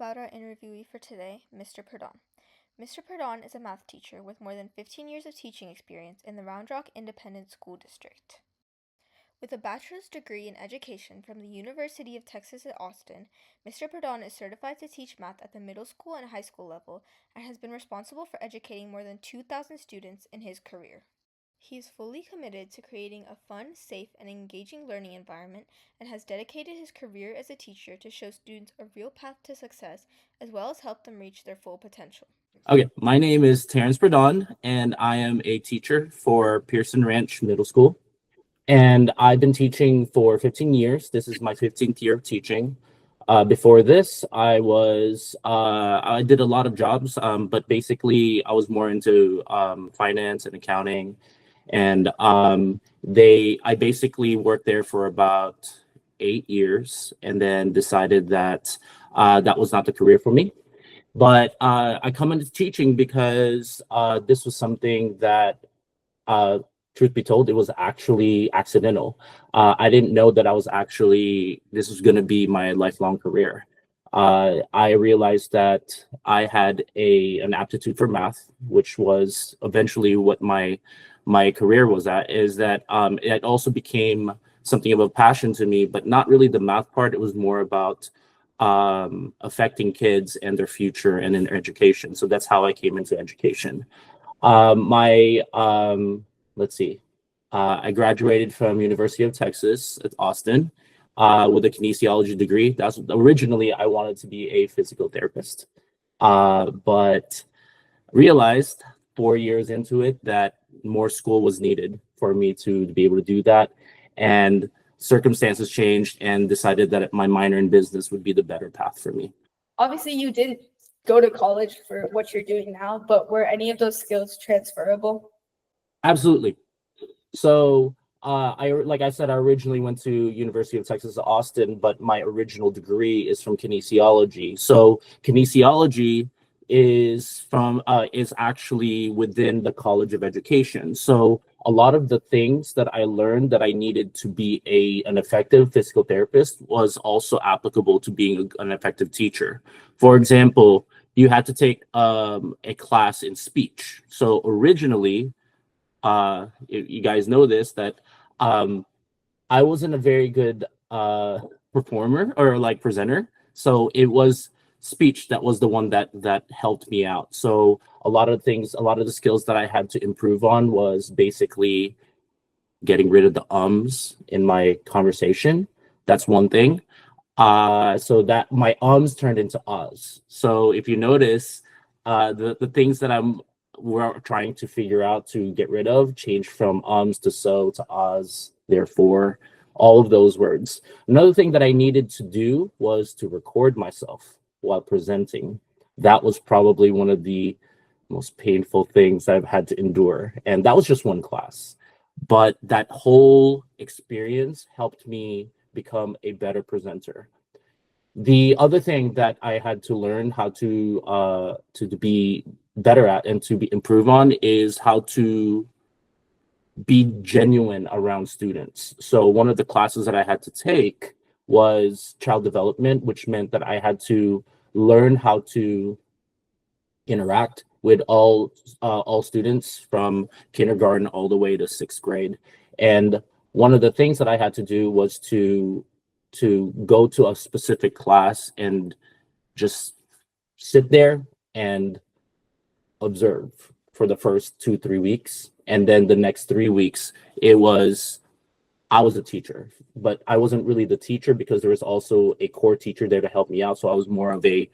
about our interviewee for today, Mr. Perdon. Mr. Perdon is a math teacher with more than 15 years of teaching experience in the Round Rock Independent School District. With a bachelor's degree in education from the University of Texas at Austin, Mr. Perdon is certified to teach math at the middle school and high school level and has been responsible for educating more than 2,000 students in his career. He is fully committed to creating a fun, safe, and engaging learning environment and has dedicated his career as a teacher to show students a real path to success as well as help them reach their full potential. Okay, my name is Terence Perdon, and I am a teacher for Pearson Ranch Middle School. And I've been teaching for 15 years. This is my 15th year of teaching. Before this, I did a lot of jobs, but basically I was more into finance and accounting. And I basically worked there for about 8 years and then decided that that was not the career for me. But I come into teaching because this was something that, truth be told, it was actually accidental. I didn't know that this was going to be my lifelong career. I realized that I had an aptitude for math, which was eventually what my career was at, is that it also became something of a passion to me, but not really the math part. It was more about affecting kids and their future and in their education. So that's how I came into education. My let's see, I graduated from University of Texas at Austin with a kinesiology degree. That's originally I wanted to be a physical therapist, but realized 4 years into it that more school was needed for me to be able to do that, and circumstances changed and decided that my minor in business would be the better path for me. Obviously, you didn't go to college for what you're doing now, but were any of those skills transferable? Absolutely. So, like I said, I originally went to University of Texas at Austin, but my original degree is from kinesiology. So, kinesiology is actually within the College of Education. So, a lot of the things that I learned that I needed to be an effective physical therapist was also applicable to being an effective teacher. For example, you had to take a class in speech. So originally, you guys know this, that I wasn't a very good performer or like presenter. So it was speech that was the one that helped me out. So a lot of the skills that I had to improve on was basically getting rid of the ums in my conversation. That's one thing. So that my ums turned into uhs. So if you notice, the things that we're trying to figure out to get rid of changed from ums to so to uhs, therefore, all of those words. Another thing that I needed to do was to record myself while presenting. That was probably one of the most painful things I've had to endure. And that was just one class. But that whole experience helped me become a better presenter. The other thing that I had to learn how to be better at and improve on is how to be genuine around students. So one of the classes that I had to take was child development, which meant that I had to learn how to interact with all students from kindergarten all the way to 6th grade. And one of the things that I had to do was to go to a specific class and just sit there and observe for the first 2-3 weeks. And then the next 3 weeks, I was a teacher, but I wasn't really the teacher because there was also a core teacher there to help me out. So I was more of a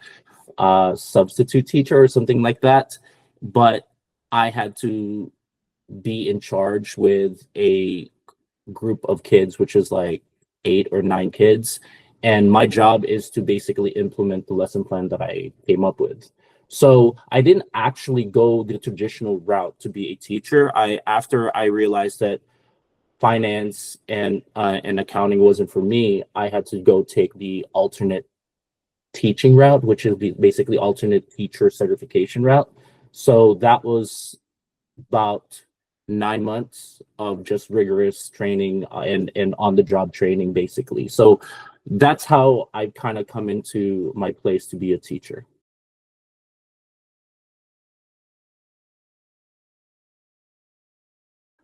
substitute teacher or something like that. But I had to be in charge with a group of kids, which is like 8 or 9 kids. And my job is to basically implement the lesson plan that I came up with. So I didn't actually go the traditional route to be a teacher. After I realized that finance and accounting wasn't for me, I had to go take the alternate teaching route, which is basically alternate teacher certification route. So that was about 9 months of just rigorous training and on the job training, basically. So that's how I kind of come into my place to be a teacher.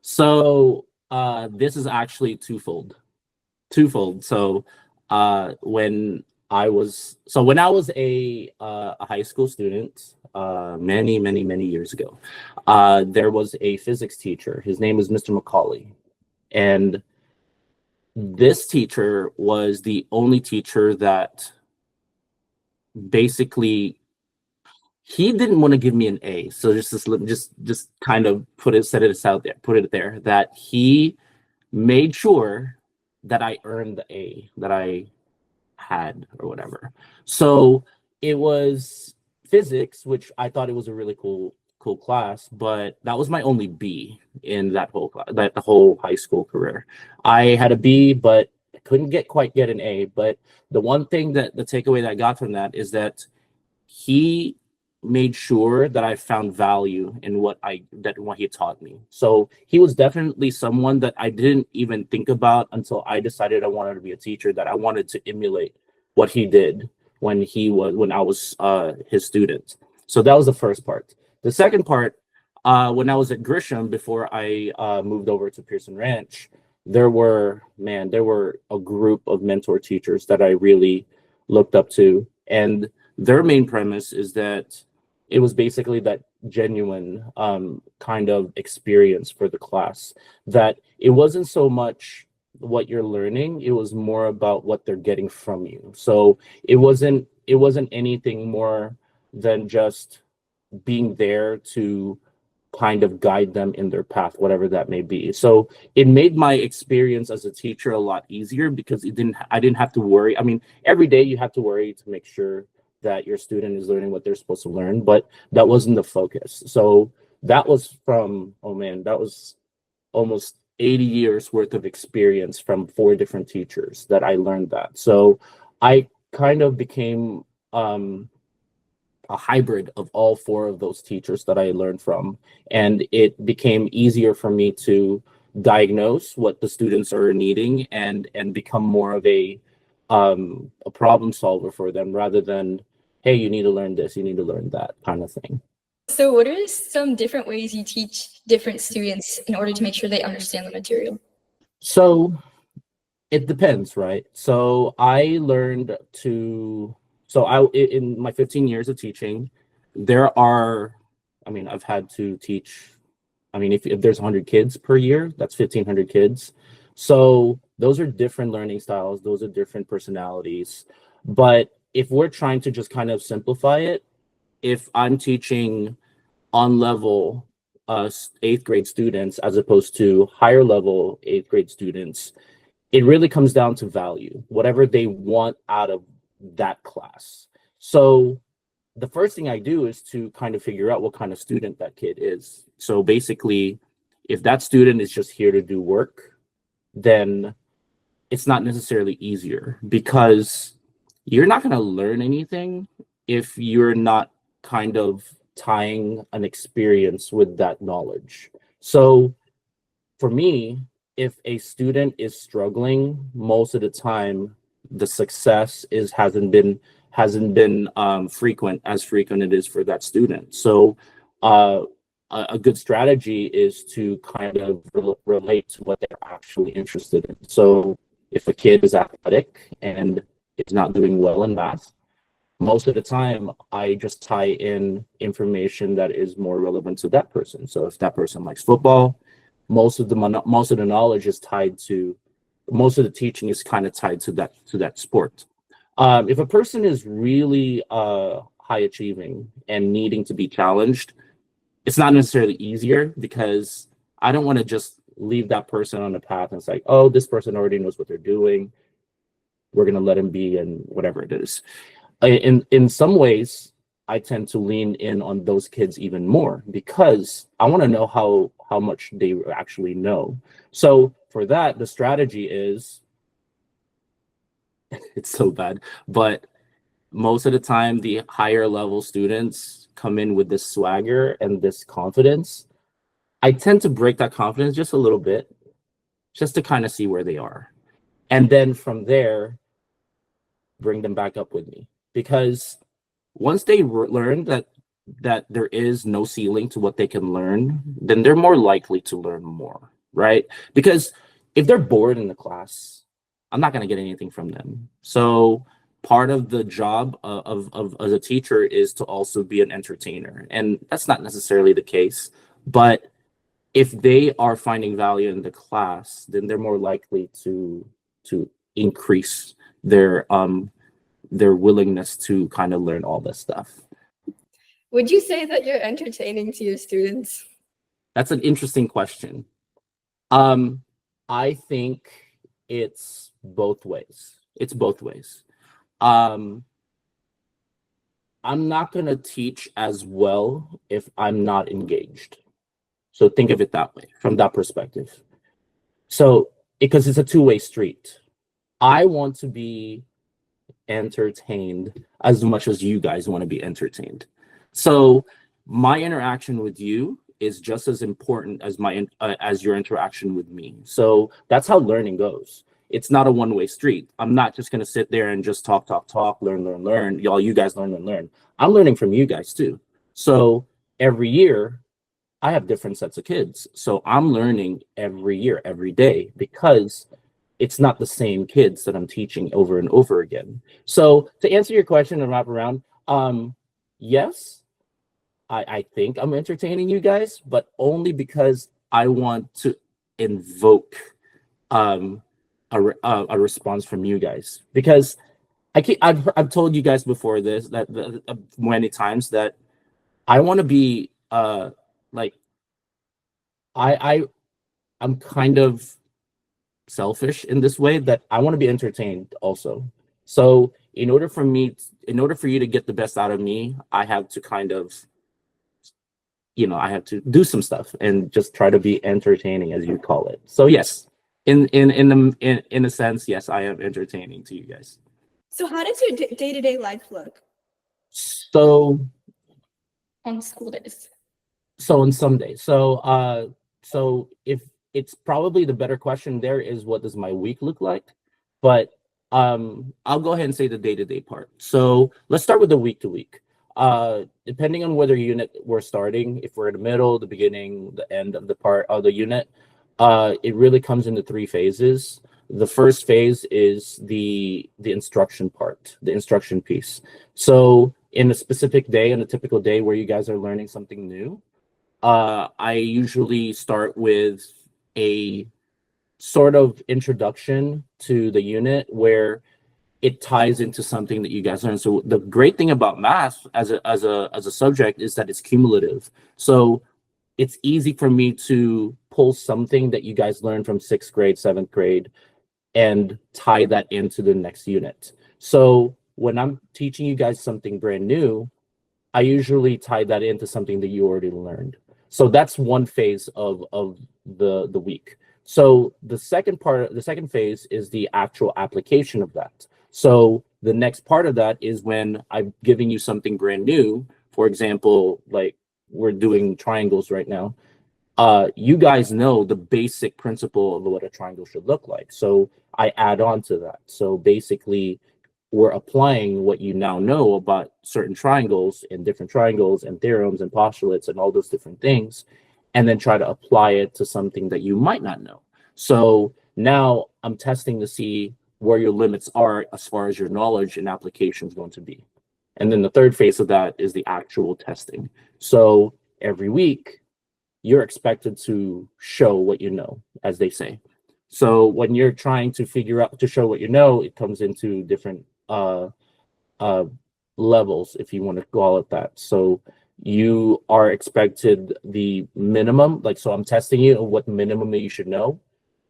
So this is actually twofold. So when I was a high school student, many years ago, there was a physics teacher. His name was Mr. McCauley, and this teacher was the only teacher that basically he didn't want to give me an A. So just kind of put it there that he made sure that I earned the A that I had or whatever. So it was physics, which I thought it was a really cool class, but that was my only B in that whole class, that the whole high school career. I had a B, but I couldn't quite get an A. But the one thing that the takeaway that I got from that is that he made sure that I found value in what he taught me. So he was definitely someone that I didn't even think about until I decided I wanted to be a teacher, that I wanted to emulate what he did when I was his student. So that was the first part. The second part, when I was at Grisham before I moved over to Pearson Ranch, there were a group of mentor teachers that I really looked up to, and their main premise is that it was basically that genuine kind of experience for the class, that it wasn't so much what you're learning, it was more about what they're getting from you. So it wasn't anything more than just being there to kind of guide them in their path, whatever that may be. So it made my experience as a teacher a lot easier because I didn't have to worry. I mean, every day you have to worry to make sure that your student is learning what they're supposed to learn, but that wasn't the focus. So that was that was almost 80 years worth of experience from 4 different teachers that I learned that. So I kind of became a hybrid of all 4 of those teachers that I learned from, and it became easier for me to diagnose what the students are needing and become more of a problem solver for them, rather than, hey, you need to learn this, you need to learn that kind of thing. So what are some different ways you teach different students in order to make sure they understand the material? So it depends, right? So I learned to, in my 15 years of teaching, I've had to teach, if there's 100 kids per year, that's 1,500 kids. So those are different learning styles, those are different personalities. But if we're trying to just kind of simplify it, if I'm teaching on level 8th grade students as opposed to higher level 8th grade students, it really comes down to value, whatever they want out of that class. So the first thing I do is to kind of figure out what kind of student that kid is. So basically, if that student is just here to do work, then it's not necessarily easier, because you're not going to learn anything if you're not kind of tying an experience with that knowledge. So for me, if a student is struggling, most of the time the success hasn't been frequent it is for that student. So a good strategy is to kind of relate to what they're actually interested in. So if a kid is athletic and is not doing well in math, most of the time I just tie in information that is more relevant to that person. So if that person likes football, most of the knowledge is tied to, most of the teaching is kind of tied to that sport. If a person is really high achieving and needing to be challenged, it's not necessarily easier, because I don't want to just leave that person on a path and it's like, oh, this person already knows what they're doing, we're going to let him be, and whatever it is. In some ways, I tend to lean in on those kids even more, because I want to know how much they actually know. So for that, the strategy is, it's so bad, but most of the time the higher level students come in with this swagger and this confidence. I tend to break that confidence just a little bit, just to kind of see where they are. And then from there, bring them back up with me, because once they learn that there is no ceiling to what they can learn, then they're more likely to learn more, right? Because if they're bored in the class, I'm not going to get anything from them. So part of the job of as a teacher is to also be an entertainer, and that's not necessarily the case. But if they are finding value in the class, then they're more likely to increase their willingness to kind of learn all this stuff. Would you say that you're entertaining to your students? That's an interesting question. I think it's both ways. It's both ways. I'm not going to teach as well if I'm not engaged. So think of it that way, from that perspective. So, because it's a two-way street. I want to be entertained as much as you guys want to be entertained. So my interaction with you is just as important as as your interaction with me. So that's how learning goes. It's not a one-way street. I'm not just going to sit there and just talk, learn. Y'all, you guys learn. I'm learning from you guys too. So every year I have different sets of kids. So I'm learning every year, every day, because it's not the same kids that I'm teaching over and over again. So to answer your question and wrap around, yes, I think I'm entertaining you guys, but only because I want to invoke a response from you guys. Because I've told you guys before this that many times that I want to be like I'm kind of selfish in this way, that I want to be entertained also. So in order for you to get the best out of me, I have to kind of, I have to do some stuff and just try to be entertaining, as you call it. So yes, in a sense, yes, I am entertaining to you guys. So how does your day-to-day life look So on school days? So on some days, so if it's probably the better question there is, what does my week look like? But I'll go ahead and say the day-to-day part. So let's start with the week to week. Depending on whether unit we're starting, if we're in the middle, the beginning, the end of the part of the unit, it really comes into three phases. The first phase is the instruction part, the instruction piece. So in a specific day, in a typical day where you guys are learning something new, I usually start with a sort of introduction to the unit where it ties into something that you guys learn. So the great thing about math as a subject is that it's cumulative. So it's easy for me to pull something that you guys learned from 6th grade, 7th grade, and tie that into the next unit. So when I'm teaching you guys something brand new, I usually tie that into something that you already learned. So that's one phase of the week. So the second phase is the actual application of that. So the next part of that is when I'm giving you something brand new. For example, like we're doing triangles right now. You guys know the basic principle of what a triangle should look like. So I add on to that. So basically, we're applying what you now know about certain triangles and different triangles and theorems and postulates and all those different things, and then try to apply it to something that you might not know. So now I'm testing to see where your limits are as far as your knowledge and application is going to be. And then the third phase of that is the actual testing. So every week, you're expected to show what you know, as they say. So when you're trying to figure out to show what you know, it comes into different levels, if you want to call it that. So you are expected the minimum, like, so I'm testing you on what minimum that you should know,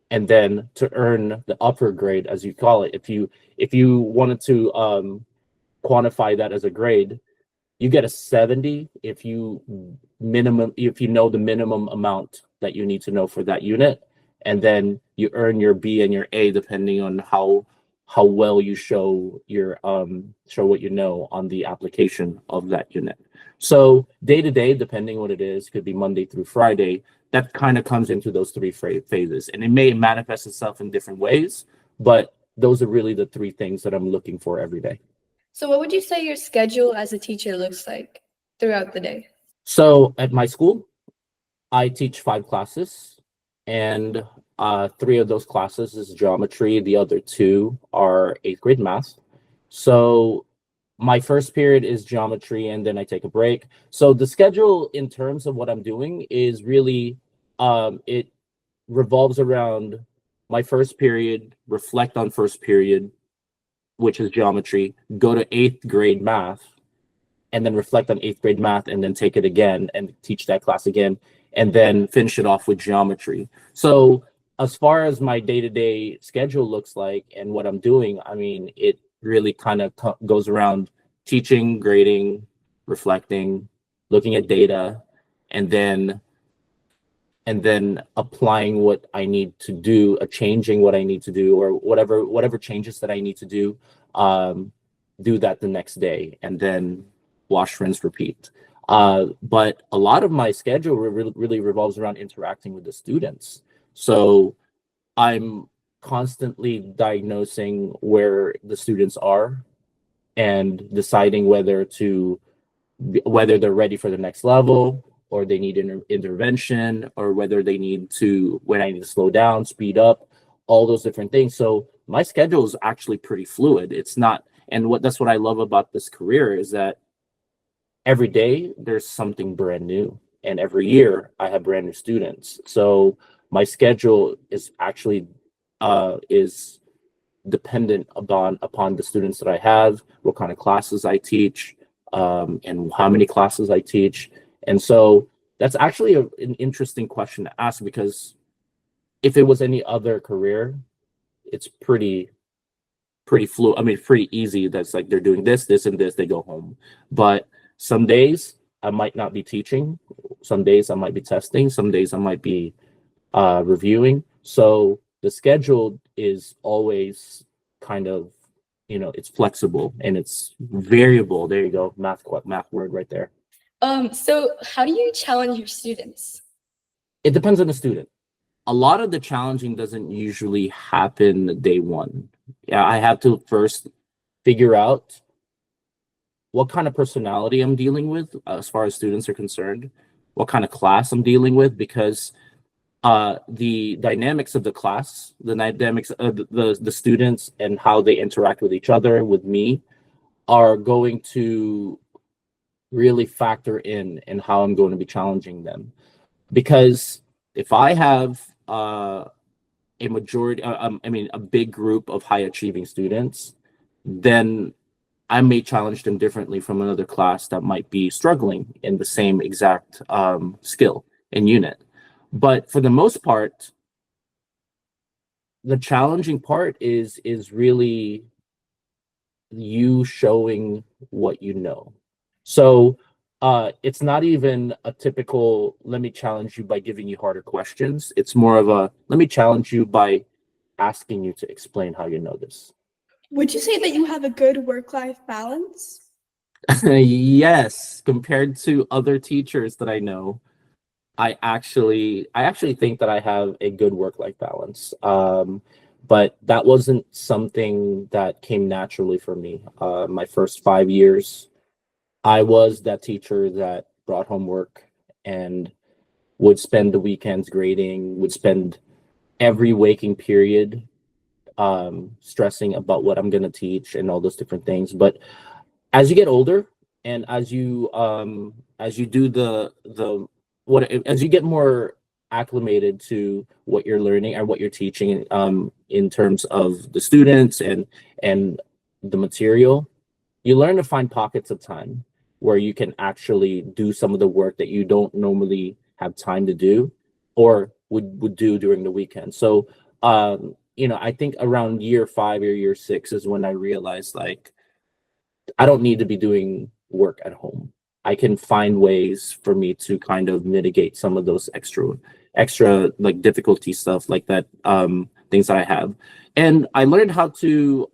and then to earn the upper grade, as you call it. If you wanted to quantify that as a grade, you get a 70 if you know the minimum amount that you need to know for that unit, and then you earn your B and your A depending on how well you show what you know on the application of that unit. So day to day, depending what it is, could be Monday through Friday. That kind of comes into those three phases, and it may manifest itself in different ways, but those are really the three things that I'm looking for every day. So what would you say your schedule as a teacher looks like throughout the day? So at my school, I teach 5 classes, and 3 of those classes is geometry. The other 2 are 8th grade math. So my first period is geometry, and then I take a break. So the schedule in terms of what I'm doing is really, it revolves around my first period, reflect on first period, which is geometry, go to 8th grade math, and then reflect on 8th grade math, and then take it again and teach that class again, and then finish it off with geometry. So as far as my day-to-day schedule looks like and what I'm doing, I mean, it really kind of goes around teaching, grading, reflecting, looking at data, and then applying what I need to do, changing what I need to do, or whatever changes that I need to do, do that the next day, and then wash, rinse, repeat. But a lot of my schedule really revolves around interacting with the students. So I'm constantly diagnosing where the students are and deciding whether they're ready for the next level, or they need intervention, or when I need to slow down, speed up, all those different things. So my schedule is actually pretty fluid. It's not, and that's what I love about this career, is that every day there's something brand new, and every year I have brand new students. So my schedule is actually is dependent upon the students that I have, what kind of classes I teach, and how many classes I teach. And so that's actually an interesting question to ask, because if it was any other career, it's pretty fluid. I mean, pretty easy. That's like they're doing this, and this, they go home. But some days I might not be teaching. Some days I might be testing. Some days I might be reviewing. So the schedule is always kind of, it's flexible and it's variable. There you go, math word right there. So how do you challenge your students? It depends on the student. A lot of the challenging doesn't usually happen day one. Yeah, I have to first figure out what kind of personality I'm dealing with as far as students are concerned, what kind of class I'm dealing with, because the dynamics of the class, the dynamics of the students and how they interact with each other, with me, are going to really factor in how I'm going to be challenging them. Because if I have a big group of high achieving students, then I may challenge them differently from another class that might be struggling in the same exact skill and unit. But for the most part, the challenging part is really you showing what you know. So it's not even a typical, let me challenge you by giving you harder questions. It's more of a, let me challenge you by asking you to explain how you know this. Would you say that you have a good work-life balance? Yes, compared to other teachers that I know, I actually think that I have a good work-life balance. But that wasn't something that came naturally for me. My first 5 years, I was that teacher that brought home work and would spend the weekends grading, would spend every waking period stressing about what I'm going to teach and all those different things. But as you get older, and as you do as you get more acclimated to what you're learning and what you're teaching, in terms of the students and the material, you learn to find pockets of time where you can actually do some of the work that you don't normally have time to do, or would do during the weekend. So I think around year 5 or year 6 is when I realized, like, I don't need to be doing work at home. I can find ways for me to kind of mitigate some of those extra like difficulty stuff like that, things that I have. And I learned how to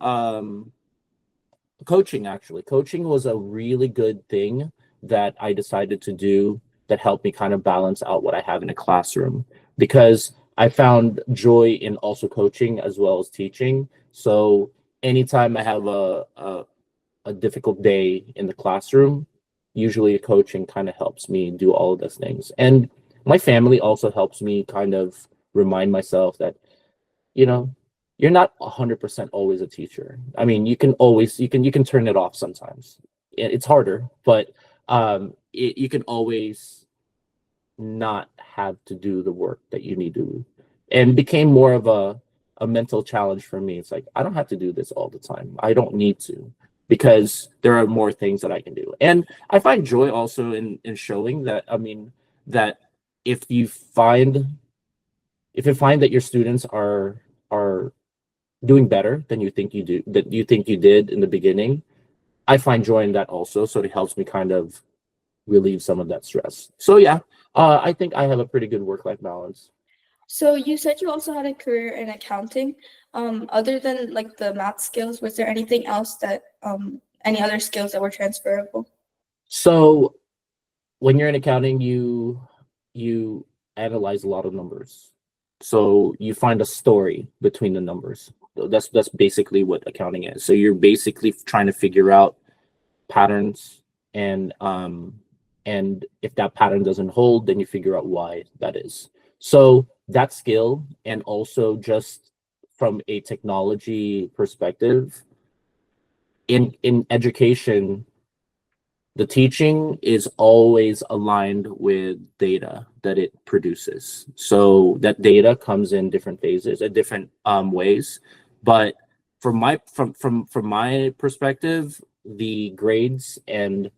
coaching was a really good thing that I decided to do, that helped me kind of balance out what I have in a classroom, because I found joy in also coaching as well as teaching. So anytime I have a difficult day in the classroom, usually coaching kind of helps me do all of those things. And my family also helps me kind of remind myself that, you know, you're not 100% always a teacher. I mean, you can turn it off sometimes. It's harder, but you can always not have to do the work that you need to, and became more of a mental challenge for me. It's like, I don't have to do this all the time. I don't need to, because there are more things that I can do. And I find joy also in showing that, I mean, that if you find that your students are doing better than you think you did in the beginning, I find joy in that also. So it helps me kind of relieve some of that stress. So yeah, I think I have a pretty good work-life balance. So you said you also had a career in accounting. Other than like the math skills, was there anything else that any other skills that were transferable? So when you're in accounting, you analyze a lot of numbers. So you find a story between the numbers. That's basically what accounting is. So you're basically trying to figure out patterns, and if that pattern doesn't hold, then you figure out why that is. So that skill, and also just from a technology perspective, in education, the teaching is always aligned with data that it produces. So that data comes in different phases, at different ways. But from my perspective, the grades and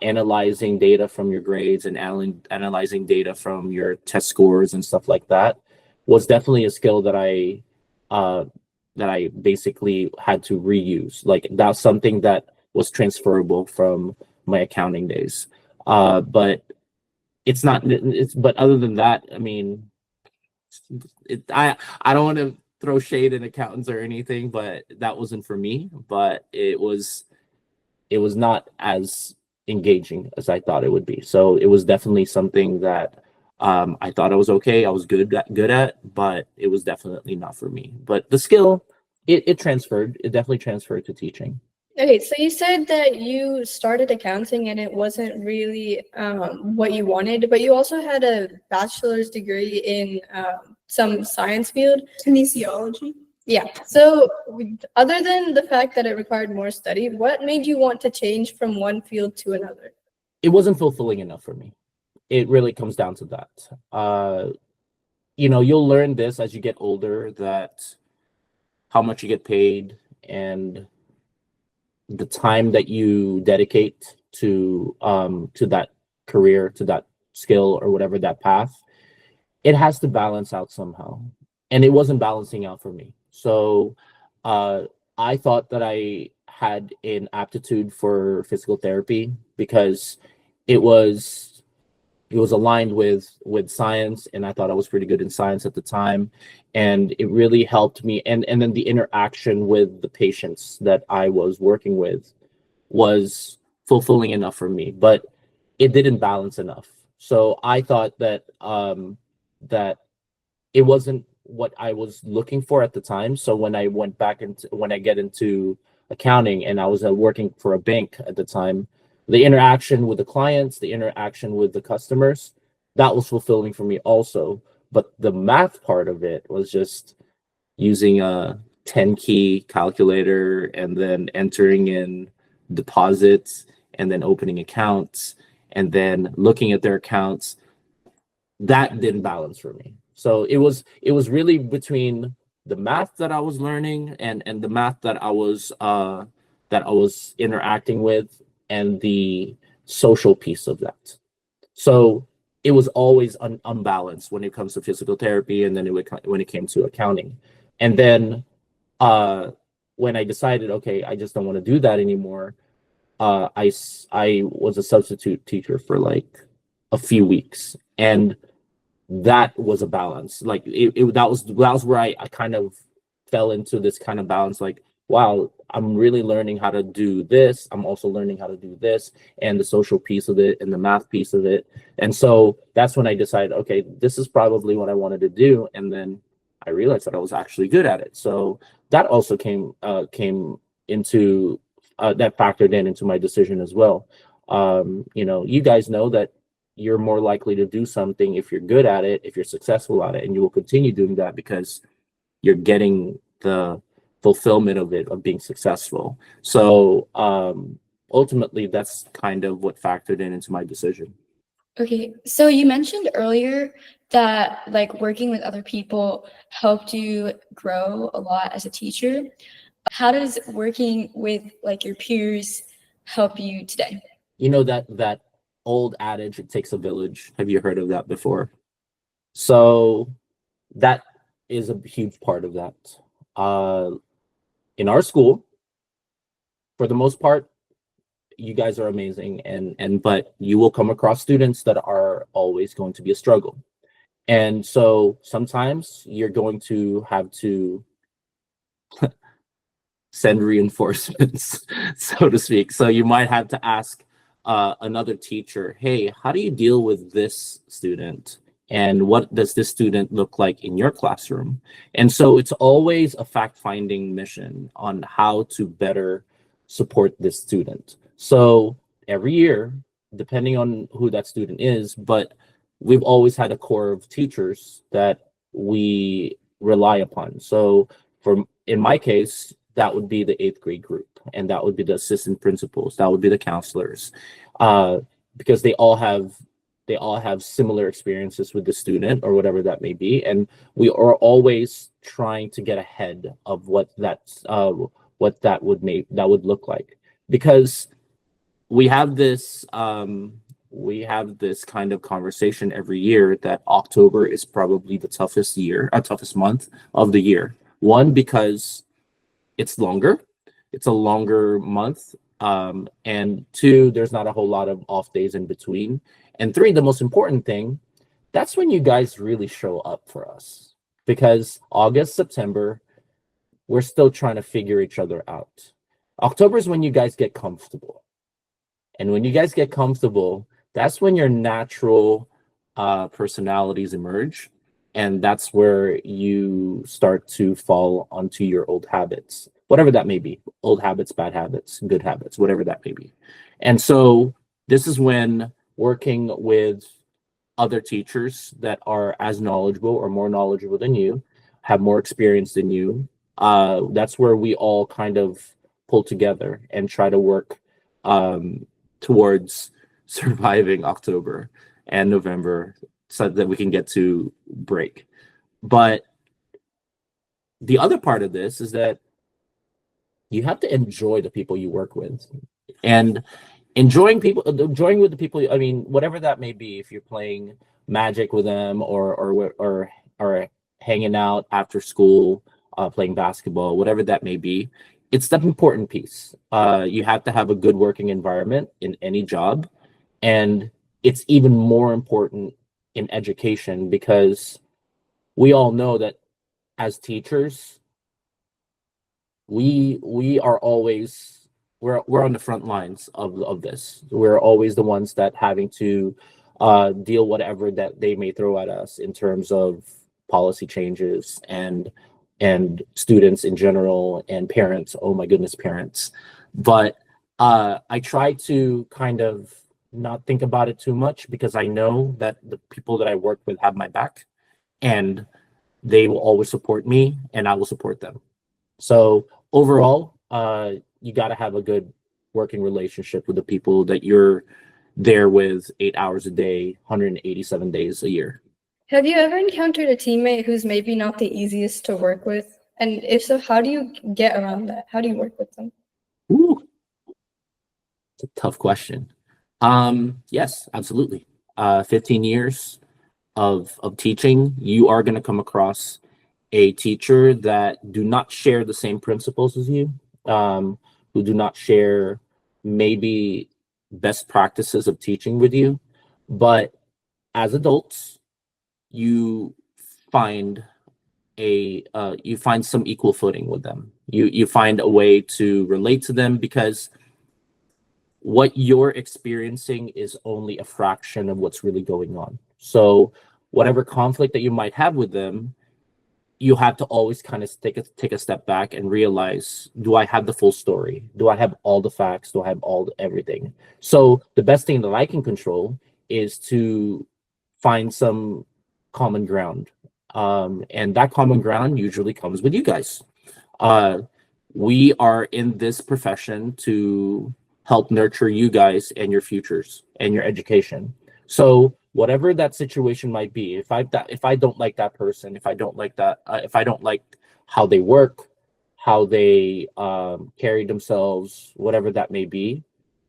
analyzing data from your grades and analyzing data from your test scores and stuff like that was definitely a skill uh, that I basically had to reuse. Like, that's something that was transferable from my accounting days. But it's not. But other than that, I mean, I don't want to throw shade at accountants or anything, but that wasn't for me. But it was not as engaging as I thought it would be. So it was definitely something that I thought I was okay. I was good at, but it was definitely not for me. But the skill, it transferred. It definitely transferred to teaching. Okay, so you said that you started accounting and it wasn't really what you wanted, but you also had a bachelor's degree in some science field. Kinesiology. Yeah. So other than the fact that it required more study, what made you want to change from one field to another? It wasn't fulfilling enough for me. It really comes down to that. You'll learn this as you get older, that how much you get paid and the time that you dedicate to that career, to that skill, or whatever that path, it has to balance out somehow. And it wasn't balancing out for me. So I thought that I had an aptitude for physical therapy because it was aligned with science, and I thought I was pretty good in science at the time, and it really helped me. And then the interaction with the patients that I was working with was fulfilling enough for me, but it didn't balance enough. So I thought that it wasn't what I was looking for at the time. So when I get into accounting, and I was working for a bank at the time, the interaction with the clients, the interaction with the customers, that was fulfilling for me also. But the math part of it was just using a 10 key calculator and then entering in deposits and then opening accounts and then looking at their accounts. That didn't balance for me. So it was really between the math that I was learning and the math that I was interacting with, and the social piece of that. So it was always unbalanced when it comes to physical therapy, and then when it came to accounting. And then when I decided, okay, I just don't want to do that anymore, I was a substitute teacher for like a few weeks, and that was a balance. Like that was where I kind of fell into this kind of balance. Like, wow, I'm really learning how to do this. I'm also learning how to do this and the social piece of it and the math piece of it. And so that's when I decided, okay, this is probably what I wanted to do. And then I realized that I was actually good at it. So that also came into that factored into my decision as well. You guys know that you're more likely to do something if you're good at it, if you're successful at it, and you will continue doing that because you're getting the fulfillment of it, of being successful. So ultimately, that's kind of what factored into my decision. Okay, so you mentioned earlier that like working with other people helped you grow a lot as a teacher. How does working with like your peers help you today? You know that old adage, it takes a village. Have you heard of that before? So that is a huge part of that. In our school, for the most part, you guys are amazing, but you will come across students that are always going to be a struggle. And so sometimes you're going to have to send reinforcements, so to speak. So you might have to ask another teacher, hey, how do you deal with this student? And what does this student look like in your classroom? And so it's always a fact-finding mission on how to better support this student. So every year, depending on who that student is, but we've always had a core of teachers that we rely upon. So in my case, that would be the 8th grade group, and that would be the assistant principals, that would be the counselors, because they all have similar experiences with the student or whatever that may be, and we are always trying to get ahead of what that would look like, because we have this kind of conversation every year that October is probably the toughest month of the year. One, because it's longer. It's a longer month. And 2, there's not a whole lot of off days in between. And 3, the most important thing, that's when you guys really show up for us. Because August, September, we're still trying to figure each other out. October is when you guys get comfortable. And when you guys get comfortable, that's when your natural personalities emerge. And that's where you start to fall onto your old habits, whatever that may be, old habits, bad habits, good habits, whatever that may be. And so this is when working with other teachers that are as knowledgeable or more knowledgeable than you, have more experience than you, that's where we all kind of pull together and try to work towards surviving October and November so that we can get to break. But the other part of this is that you have to enjoy the people you work with, and enjoying with the people, I mean, whatever that may be, if you're playing Magic with them or hanging out after school, playing basketball, whatever that may be, it's the important piece. You have to have a good working environment in any job, and it's even more important in education, because we all know that as teachers, we are always we're on the front lines of this. We're always the ones that having to deal whatever that they may throw at us in terms of policy changes and students in general and parents. Oh my goodness, parents. But I try to kind of not think about it too much, because I know that the people that I work with have my back, and they will always support me, and I will support them. So overall, you got to have a good working relationship with the people that you're there with 8 hours a day, 187 days a year. Have you ever encountered a teammate who's maybe not the easiest to work with? And if so, how do you get around that? How do you work with them? Ooh, it's a tough question. Yes, absolutely. 15 years of teaching, you are going to come across a teacher that do not share the same principles as you, who do not share maybe best practices of teaching with you. But as adults, you find you find some equal footing with them. You find a way to relate to them, because what you're experiencing is only a fraction of what's really going on. So whatever conflict that you might have with them, you have to always kind of take a step back and realize, do I have the full story? Do I have all the facts? Do I have everything? So the best thing that I can control is to find some common ground. And that common ground usually comes with you guys. We are in this profession to help nurture you guys and your futures and your education. So whatever that situation might be, if I don't like that person, if I don't like how they work, how they carry themselves, whatever that may be,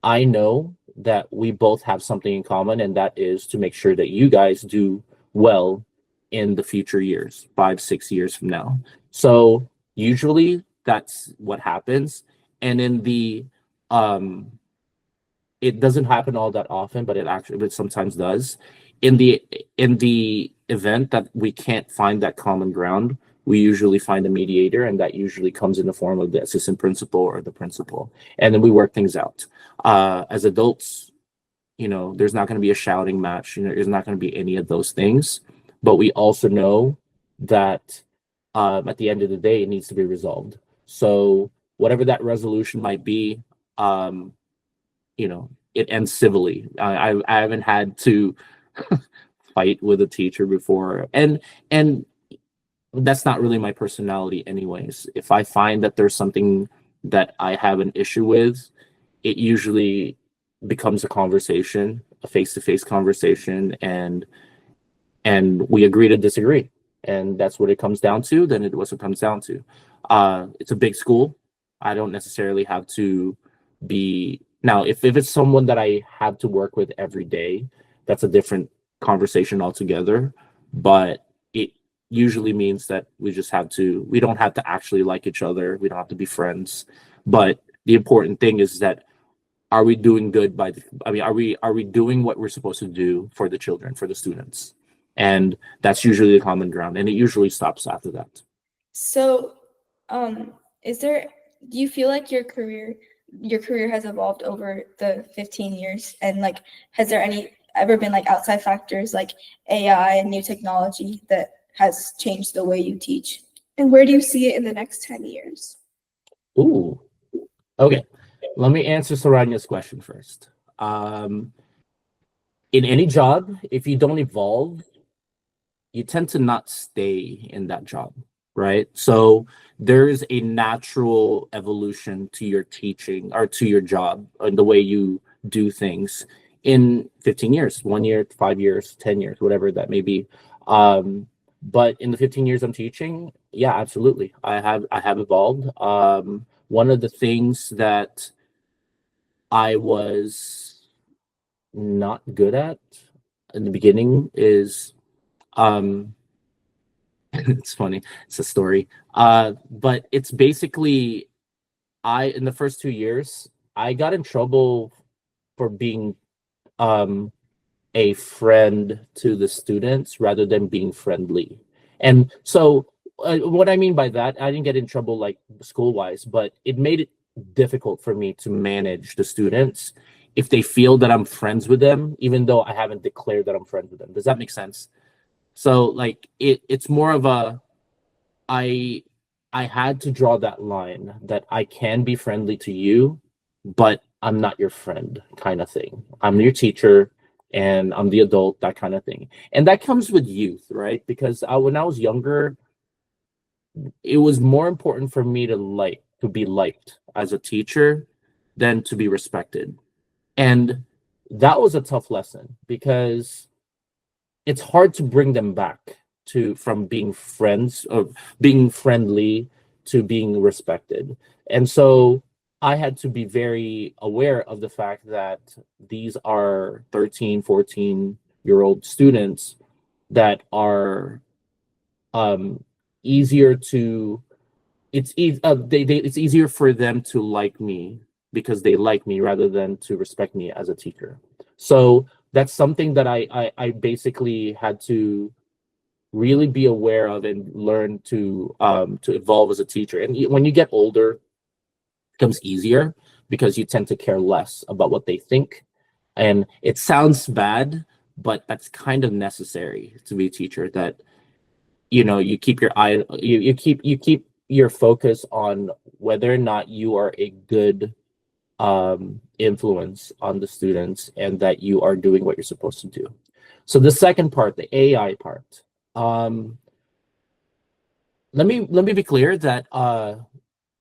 I know that we both have something in common, and that is to make sure that you guys do well in the future years, 5-6 years from now. So usually that's what happens. And in the it doesn't happen all that often, but it sometimes does. In the event that we can't find that common ground, we usually find a mediator, and that usually comes in the form of the assistant principal or the principal, and then we work things out. As adults, there's not going to be a shouting match. There's not going to be any of those things, but we also know that at the end of the day, it needs to be resolved. So whatever that resolution might be, it ends civilly. I haven't had to fight with a teacher before, and that's not really my personality anyways. If I find that there's something that I have an issue with, it usually becomes a conversation, a face-to-face conversation, and we agree to disagree, and that's what it comes down to. Then it's what it comes down to. It's a big school. I don't necessarily have to be now. If it's someone that I have to work with every day, that's a different conversation altogether. But it usually means that we don't have to actually like each other. We don't have to be friends. But the important thing is that, are we doing good are we doing what we're supposed to do for the children, for the students? And that's usually the common ground, and it usually stops after that. So, do you feel like your career has evolved over the 15 years? And like, has there ever been like outside factors like AI and new technology that has changed the way you teach? And where do you see it in the next 10 years? Ooh, okay. Let me answer Saranya's question first. In any job, if you don't evolve, you tend to not stay in that job, right? So there's a natural evolution to your teaching or to your job and the way you do things in 15 years, 1 year, 5 years, 10 years, whatever that may be. But in the 15 years I'm teaching, yeah, absolutely. I have evolved. One of the things that I was not good at in the beginning is it's funny, it's a story, but it's basically, in the first 2 years I got in trouble for being a friend to the students rather than being friendly. And so what I mean by that, I didn't get in trouble like school wise, but it made it difficult for me to manage the students if they feel that I'm friends with them, even though I haven't declared that I'm friends with them. Does that make sense? So like it's more of a, I had to draw that line that I can be friendly to you, but I'm not your friend kind of thing. I'm your teacher and I'm the adult, that kind of thing. And that comes with youth, right? Because when I was younger, it was more important for me to be liked as a teacher than to be respected. And that was a tough lesson, because it's hard to bring them back from being friends or being friendly to being respected. And so I had to be very aware of the fact that these are 13, 14-year-old students that are easier to, it's easier for them to like me because they like me rather than to respect me as a teacher. So that's something that I basically had to really be aware of and learn to evolve as a teacher. And when you get older, it becomes easier because you tend to care less about what they think. And it sounds bad, but that's kind of necessary to be a teacher, that you keep your eye, you keep your focus on whether or not you are a good influence on the students, and that you are doing what you're supposed to do. So the second part, the AI part, let me be clear that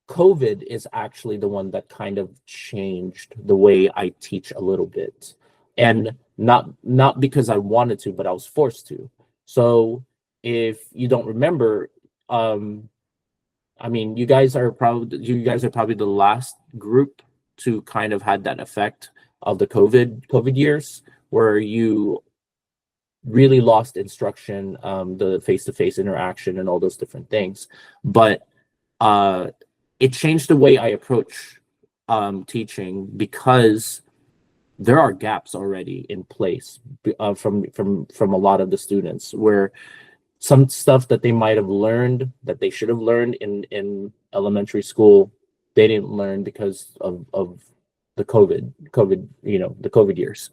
COVID is actually the one that kind of changed the way I teach a little bit, and not because I wanted to, but I was forced to. So if you don't remember, I mean, you guys are probably the last group to kind of had that effect of the COVID years, where you really lost instruction, the face-to-face interaction and all those different things. But it changed the way I approach teaching, because there are gaps already in place from a lot of the students, where some stuff that they might have learned, that they should have learned in elementary school, they didn't learn because of the COVID, the COVID years.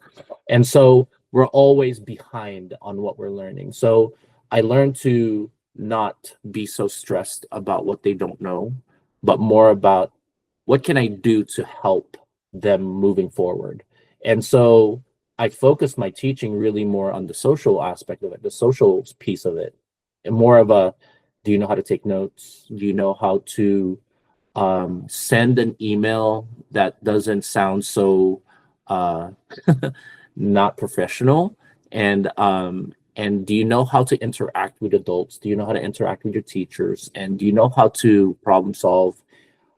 And so we're always behind on what we're learning. So I learned to not be so stressed about what they don't know, but more about what can I do to help them moving forward. And so I focused my teaching really more on the social aspect of it, the social piece of it, and more of a, do you know how to take notes? Do you know how to send an email that doesn't sound so not professional? And do you know how to interact with adults? Do you know how to interact with your teachers? And do you know how to problem solve,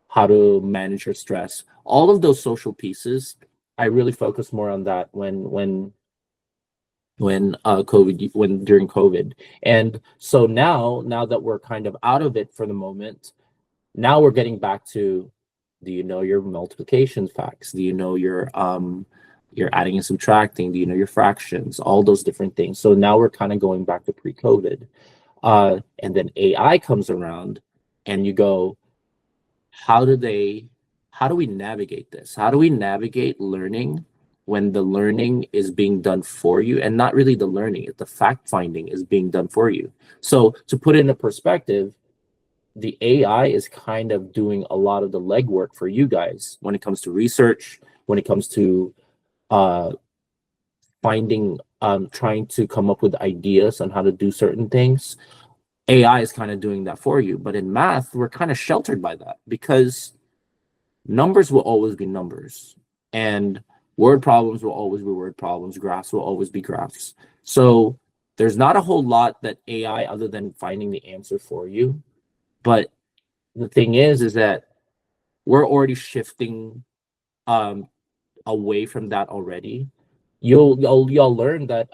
how to manage your stress? All of those social pieces, I really focus more on that when during COVID. And so now that we're kind of out of it for the moment, now we're getting back to, do you know your multiplication facts? Do you know your adding and subtracting? Do you know your fractions? All those different things. So now we're kind of going back to pre-COVID. And then AI comes around, and you go, how do we navigate this? How do we navigate learning when the learning is being done for you, and not really the learning, the fact finding is being done for you? So to put it into perspective, the AI is kind of doing a lot of the legwork for you guys when it comes to research, when it comes to trying to come up with ideas on how to do certain things. AI is kind of doing that for you. But in math, we're kind of sheltered by that, because numbers will always be numbers, and word problems will always be word problems. Graphs will always be graphs. So there's not a whole lot that AI, other than finding the answer for you. But the thing is that we're already shifting away from that already. You'll learn that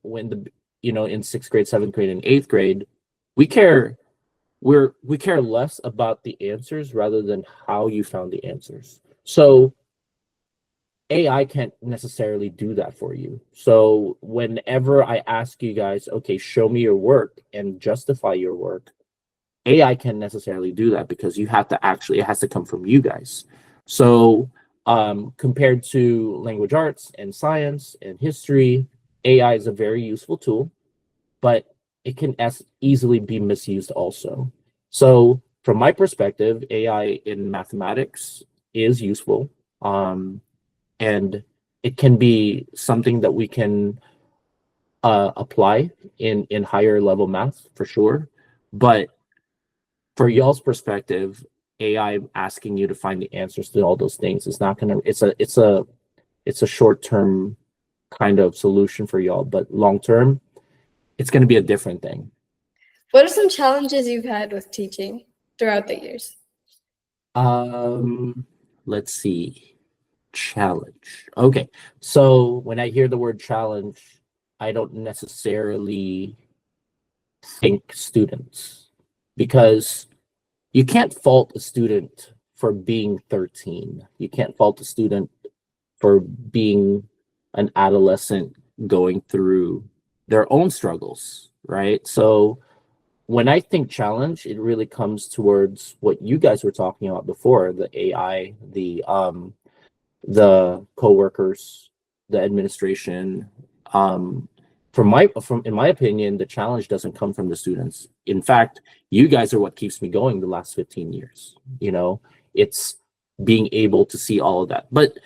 when in 6th grade, 7th grade, and 8th grade, we care less about the answers rather than how you found the answers. So AI can't necessarily do that for you. So whenever I ask you guys, okay, show me your work and justify your work, AI can't necessarily do that, because it has to come from you guys. So compared to language arts and science and history, AI is a very useful tool, but it can easily be misused also. So from my perspective, AI in mathematics is useful, and it can be something that we can apply in higher level math for sure. But for y'all's perspective, AI asking you to find the answers to all those things is not gonna. It's a short term kind of solution for y'all, but long term, it's gonna be a different thing. What are some challenges you've had with teaching throughout the years? Let's see. Challenge. Okay. So when I hear the word challenge, I don't necessarily think students, because you can't fault a student for being 13. You can't fault a student for being an adolescent going through their own struggles, right? So when I think challenge, it really comes towards what you guys were talking about before, the AI, the coworkers, the administration. From in my opinion, the challenge doesn't come from the students. In fact, you guys are what keeps me going the last 15 years. You know, it's being able to see all of that. But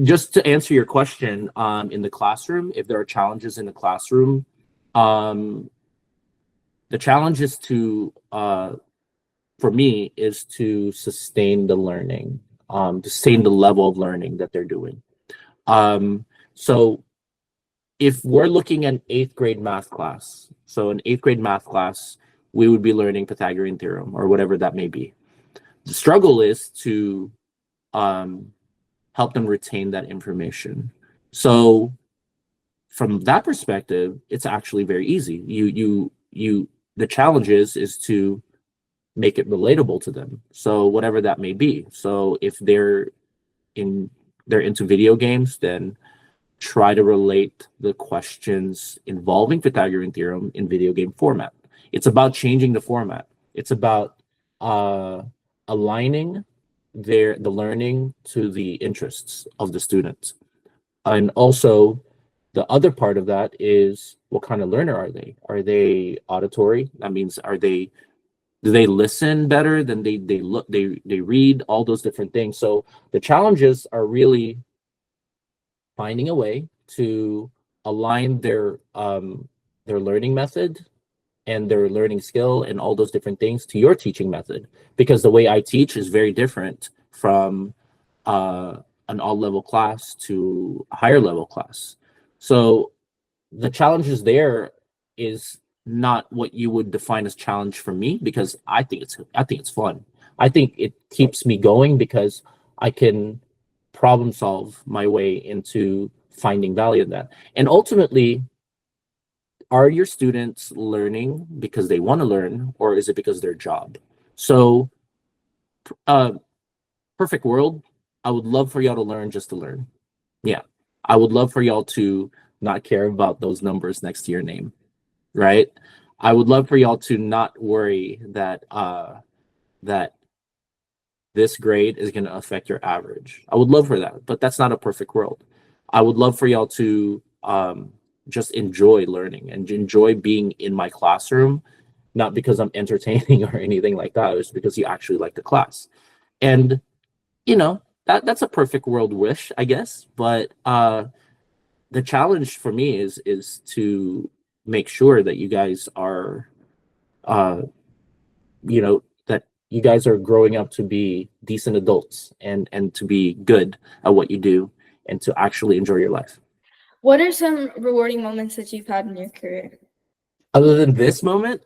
just to answer your question, in the classroom, if there are challenges in the classroom, um, the challenge is to for me is to sustain the learning, to sustain the level of learning that they're doing. So if we're looking at eighth grade math class, so in eighth grade math class, we would be learning Pythagorean theorem or whatever that may be. The struggle is to help them retain that information. So from that perspective, it's actually very easy. The challenge is to make it relatable to them. So whatever that may be. So if they're into video games, then try to relate the questions involving Pythagorean theorem in video game format. It's about changing the format. It's about aligning the learning to the interests of the students. And also the other part of that is, what kind of learner are they? Are they auditory? That means do they listen better than they look, they read, all those different things. So the challenges are really finding a way to align their learning method and their learning skill and all those different things to your teaching method, because the way I teach is very different from an all level class to a higher level class. So the challenges there is not what you would define as challenge for me, because I think it's fun. I think it keeps me going because I can problem solve my way into finding value in that. And ultimately, are your students learning because they want to learn, or is it because their job? So perfect world, I would love for y'all to learn just to learn. Yeah, I would love for y'all to not care about those numbers next to your name, right? I would love for y'all to not worry that that this grade is going to affect your average. I would love for that, but that's not a perfect world. I would love for y'all to just enjoy learning and enjoy being in my classroom, not because I'm entertaining or anything like that. It's because you actually like the class. And you know, that's a perfect world wish, I guess. But the challenge for me is to make sure that you guys are that you guys are growing up to be decent adults and to be good at what you do and to actually enjoy your life. What are some rewarding moments that you've had in your career? Other than this moment,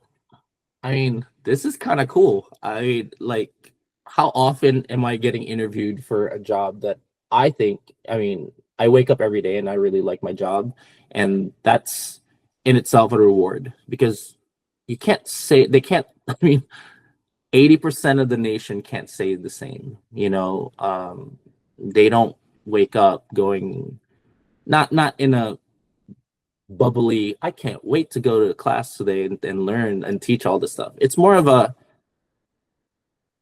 I mean, this is kind of cool. I mean, like, how often am I getting interviewed for a job that I wake up every day and I really like my job, and that's in itself a reward, because they can't, I mean, 80% of the nation can't say the same, they don't wake up going, not in a bubbly, I can't wait to go to class today and learn and teach all this stuff. It's more of a,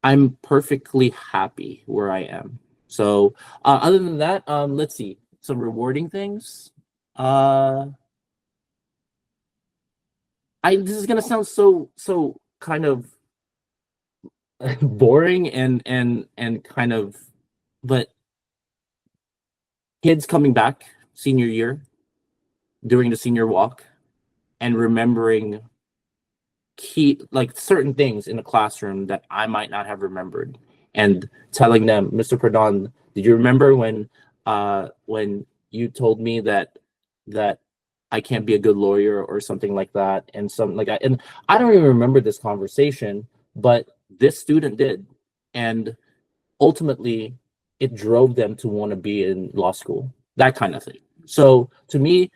I'm perfectly happy where I am. So other than that, let's see, some rewarding things. This is gonna sound so kind of boring and kind of, but kids coming back senior year during the senior walk and remembering certain things in the classroom that I might not have remembered, and telling them, Mr. Perdon, did you remember when you told me that I can't be a good lawyer or something like that, and something like that. And I don't even remember this conversation, but this student did, and ultimately it drove them to want to be in law school, that kind of thing. So to me,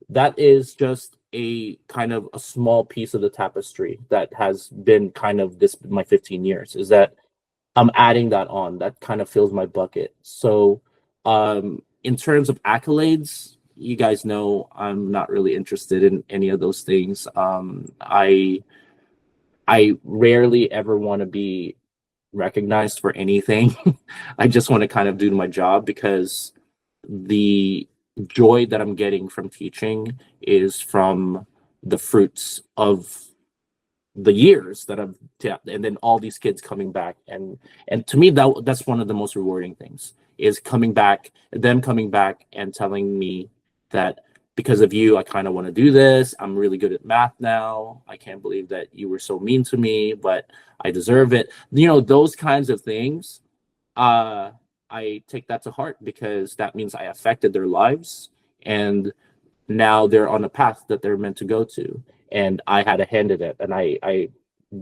that is just a kind of a small piece of the tapestry that has been kind of my 15 years, is that I'm adding that on. That kind of fills my bucket. So in terms of accolades, you guys know I'm not really interested in any of those things. I rarely ever want to be recognized for anything. I just want to kind of do my job, because the joy that I'm getting from teaching is from the fruits of the years that I've and then all these kids coming back, and to me that's one of the most rewarding things, is them coming back and telling me that because of you I kind of want to do this. I'm really good at math now. I can't believe that you were so mean to me, but I deserve it. Those kinds of things. uh I take that to heart, because that means I affected their lives, and now they're on a path that they're meant to go to, and I had a hand in it, and I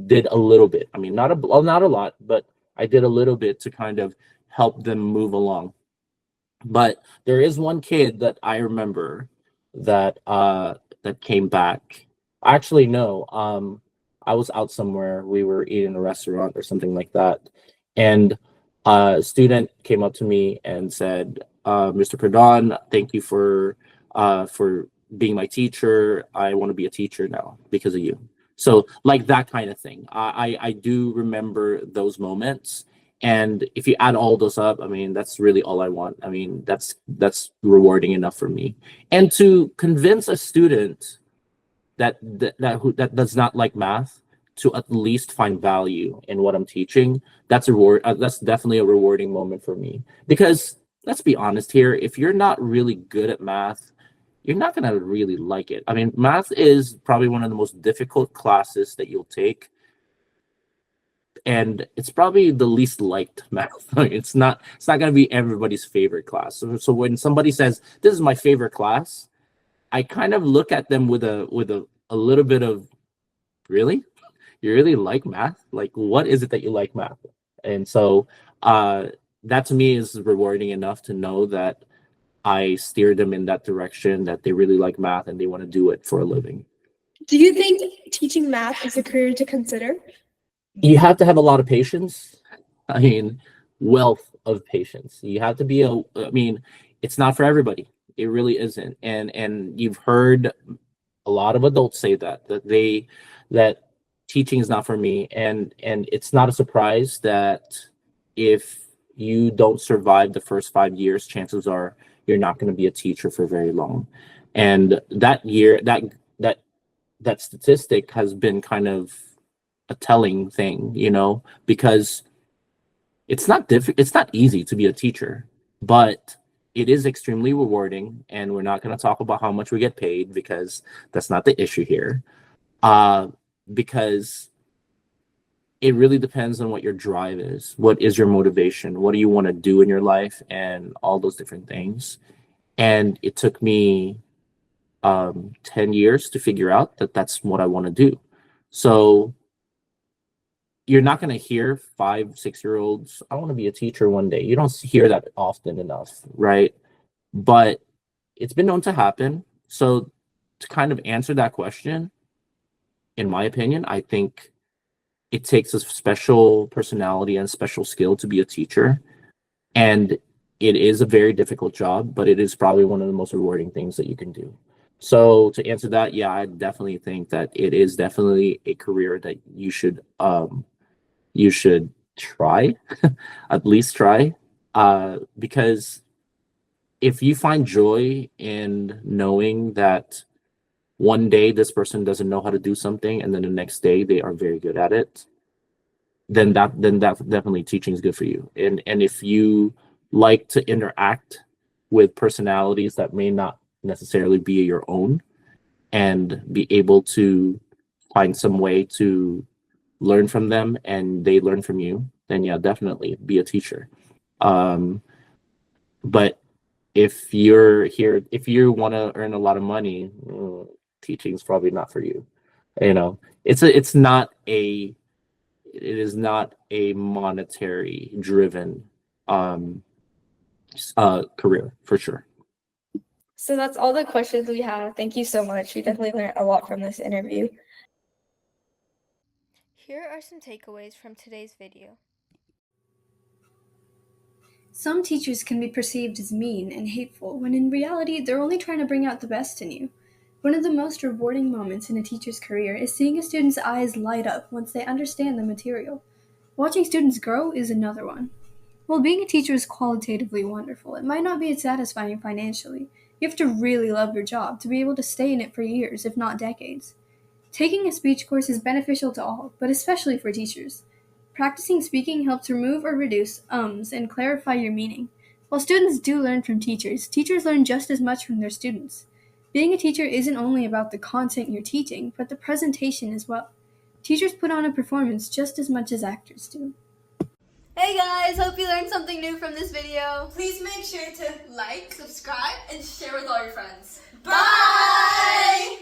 did a little bit. I mean, not a lot, but I did a little bit to kind of help them move along. But there is one kid that I remember that came back. Actually, no. I was out somewhere. We were eating in a restaurant or something like that, and a student came up to me and said, "Mr. Perdon, thank you for being my teacher. I want to be a teacher now because of you." So like that kind of thing. I do remember those moments, and if you add all those up, I mean, that's really all I want. I mean, that's rewarding enough for me. And to convince a student that does not like math to at least find value in what I'm teaching, that's definitely a rewarding moment for me. Because let's be honest here, if you're not really good at math, you're not going to really like it. I mean, math is probably one of the most difficult classes that you'll take, and it's probably the least liked math. It's not going to be everybody's favorite class. So when somebody says this is my favorite class, I kind of look at them with a little bit of, really, you really like math? Like, what is it that you like math? And so uh that to me is rewarding enough to know that I steer them in that direction, that they really like math and they want to do it for a living. Do you think teaching math is a career to consider? You have to have a lot of patience. I mean, wealth of patience. You have to be I mean, it's not for everybody. It really isn't. And you've heard a lot of adults say that teaching is not for me, and it's not a surprise that if you don't survive the first 5 years, chances are you're not going to be a teacher for very long. And that statistic has been kind of a telling thing, because it's not easy to be a teacher, but it is extremely rewarding. And we're not going to talk about how much we get paid, because that's not the issue here. uh because it really depends on what your drive is, what is your motivation, what do you want to do in your life, and all those different things. And it took me 10 years to figure out that that's what I want to do. So you're not going to hear 5, 6 year olds, I want to be a teacher one day. You don't hear that often enough, right? But it's been known to happen. So to kind of answer that question, in my opinion, I think it takes a special personality and special skill to be a teacher. And it is a very difficult job, but it is probably one of the most rewarding things that you can do. So to answer that, yeah, I definitely think that it is definitely a career that you should try, at least try, because if you find joy in knowing that one day this person doesn't know how to do something and then the next day they are very good at it, then that definitely teaching is good for you. And if you like to interact with personalities that may not necessarily be your own, and be able to find some way to learn from them and they learn from you, then yeah, definitely be a teacher. um but if you want to earn a lot of money, teaching is probably not for you. It's not a it is not a monetary driven um career for sure. So that's all the questions we have. Thank you so much. We definitely learned a lot from this interview. Here are some takeaways from today's video. Some teachers can be perceived as mean and hateful, when in reality, they're only trying to bring out the best in you. One of the most rewarding moments in a teacher's career is seeing a student's eyes light up once they understand the material. Watching students grow is another one. While being a teacher is qualitatively wonderful, it might not be as satisfying financially. You have to really love your job to be able to stay in it for years, if not decades. Taking a speech course is beneficial to all, but especially for teachers. Practicing speaking helps remove or reduce ums and clarify your meaning. While students do learn from teachers, teachers learn just as much from their students. Being a teacher isn't only about the content you're teaching, but the presentation as well. Teachers put on a performance just as much as actors do. Hey guys, hope you learned something new from this video. Please make sure to like, subscribe, and share with all your friends. Bye!